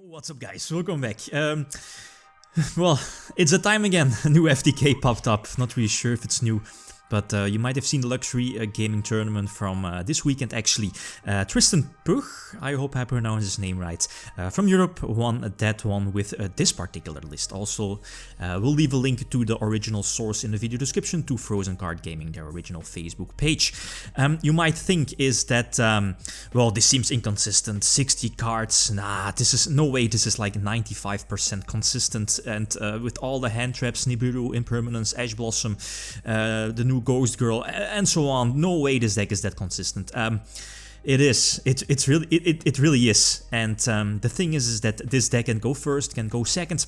What's up guys, welcome back. Well, it's a time again, a new FTK popped up, not really sure if it's new. But you might have seen the luxury gaming tournament from this weekend actually. Tristan Pug, I hope I pronounced his name right, from Europe won that one with this particular list. Also, we'll leave a link to the original source in the video description to Frozen Card Gaming, their original Facebook page. You might think is that, well, this seems inconsistent, 60 cards, nah, this is, no way, this is like 95% consistent, and with all the hand traps, Nibiru, Impermanence, Ash Blossom, the new Ghost Girl, and so on. No way this deck is that consistent. It is. It really is. And the thing is that this deck can go first, can go second.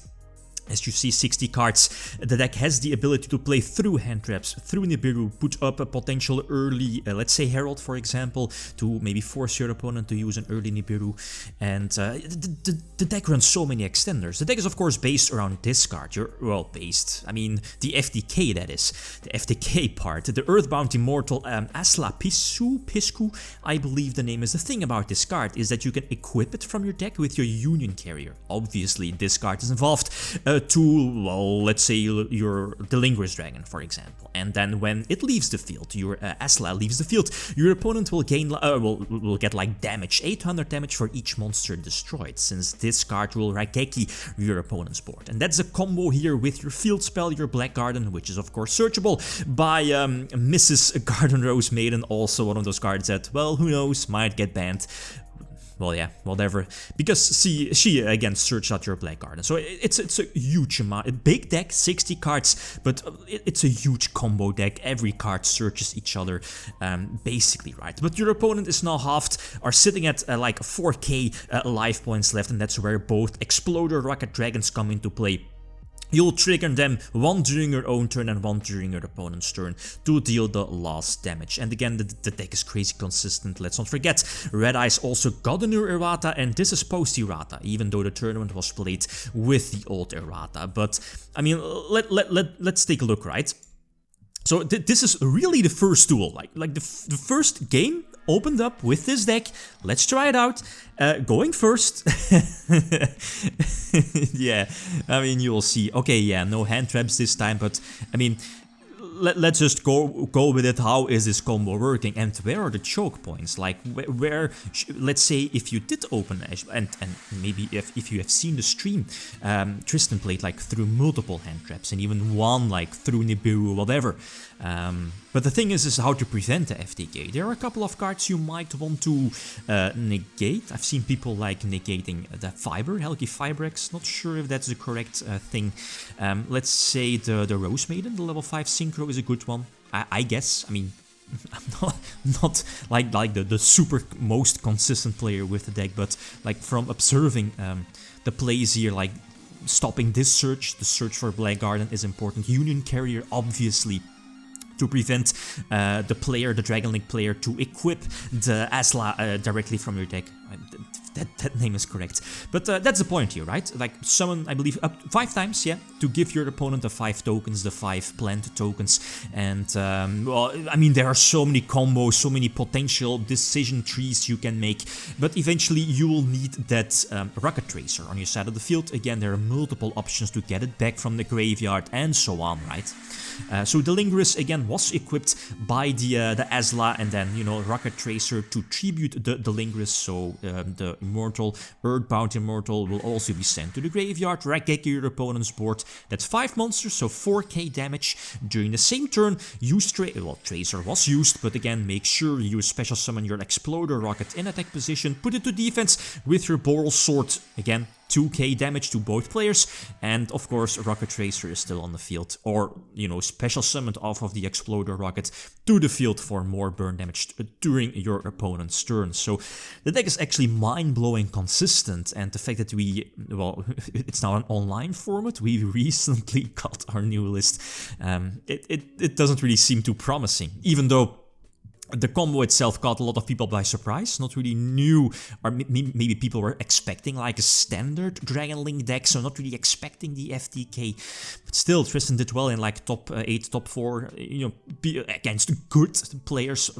As you see, 60 cards, the deck has the ability to play through hand traps, through Nibiru, put up a potential early, let's say Herald for example, to maybe force your opponent to use an early Nibiru, and the deck runs so many extenders. The deck is of course based around this card, I mean the FTK that is, the FTK part, the Earthbound Immortal Aslla Piscu, I believe the name is. The thing about this card is that you can equip it from your deck with your Union Carrier. Obviously this card is involved. To, well, let's say your Delingerous Dragon, for example, and then when it leaves the field, your Aslla leaves the field, your opponent will gain, will get like damage, 800 damage for each monster destroyed, since this card will Raigeki your opponent's board. And that's a combo here with your field spell, your Black Garden, which is of course searchable by Mrs. Garden Rose Maiden, also one of those cards that, well, who knows, might get banned. Well, yeah, whatever, because she again searched out your Black Garden. So it's a huge amount, a big deck, 60 cards, but it's a huge combo deck. Every card searches each other, basically, right? But your opponent is now halved, are sitting at like 4k life points left, and that's where both Exploder Rocket Dragons come into play. You'll trigger them one during your own turn and one during your opponent's turn to deal the last damage. And again, the deck is crazy consistent, let's not forget. Red Eyes also got a new errata, and this is post-errata, even though the tournament was played with the old errata. But, I mean, let's take a look, right? So this is really the first duel, like the first game opened up with this deck. Let's try it out. Going first. Yeah, I mean, you will see. Okay, yeah, no hand traps this time, but I mean, let's just go with it. How is this combo working, and where are the choke points? Like where let's say if you did open and maybe if you have seen the stream, Tristan played like through multiple hand traps and even one like through Nibiru or whatever. But the thing is how to prevent the FTK. There are a couple of cards you might want to negate. I've seen people like negating the Fiber, Helgi Fibrex. Not sure if that's the correct thing. Let's say the Rose Maiden, the level 5 Synchro is a good one, I guess. I mean, I'm not like the super most consistent player with the deck, but like from observing the plays here, like stopping this search, the search for Black Garden is important. Union Carrier, obviously, to prevent the player, the Dragon Link player, to equip the Aslla directly from your deck. That name is correct. But that's the point here, right? Like summon, I believe, up 5 times, yeah, to give your opponent the 5 tokens, the 5 plant tokens. And, well, I mean, there are so many combos, so many potential decision trees you can make. But eventually, you will need that Rocket Tracer on your side of the field. Again, there are multiple options to get it back from the graveyard and so on, right? So the Delingerous again was equipped by the Aslla, and then, you know, Rocket Tracer to tribute the Delingerous. So the Immortal, Earthbound Immortal will also be sent to the graveyard, Raigeki your opponent's board. That's 5 monsters, so 4k damage. During the same turn, use Tracer was used, but again, make sure you special summon your Exploder Rocket in attack position, put it to defense with your Boral Sword. Again, 2k damage to both players, and of course Rocket Tracer is still on the field, or, you know, special summoned off of the Exploder Rocket to the field for more burn damage during your opponent's turn. So the deck is actually mind-blowing consistent, and the fact that we, well, it's now an online format, we recently got our new list, it doesn't really seem too promising, even though The combo itself caught a lot of people by surprise, not really new, or maybe people were expecting like a standard Dragon Link deck, so not really expecting the FTK. But still, Tristan did well in like top 8, top 4, you know, against good players,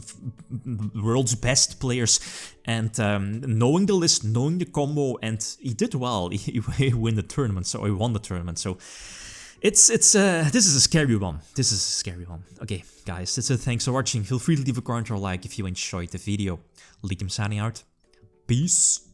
world's best players, and knowing the list, knowing the combo, and he did well. He won the tournament, so he won the tournament. So. This is a scary one. This is a scary one. Okay, guys, that's it. Thanks for watching. Feel free to leave a comment or like if you enjoyed the video. Lithium signing out. Peace.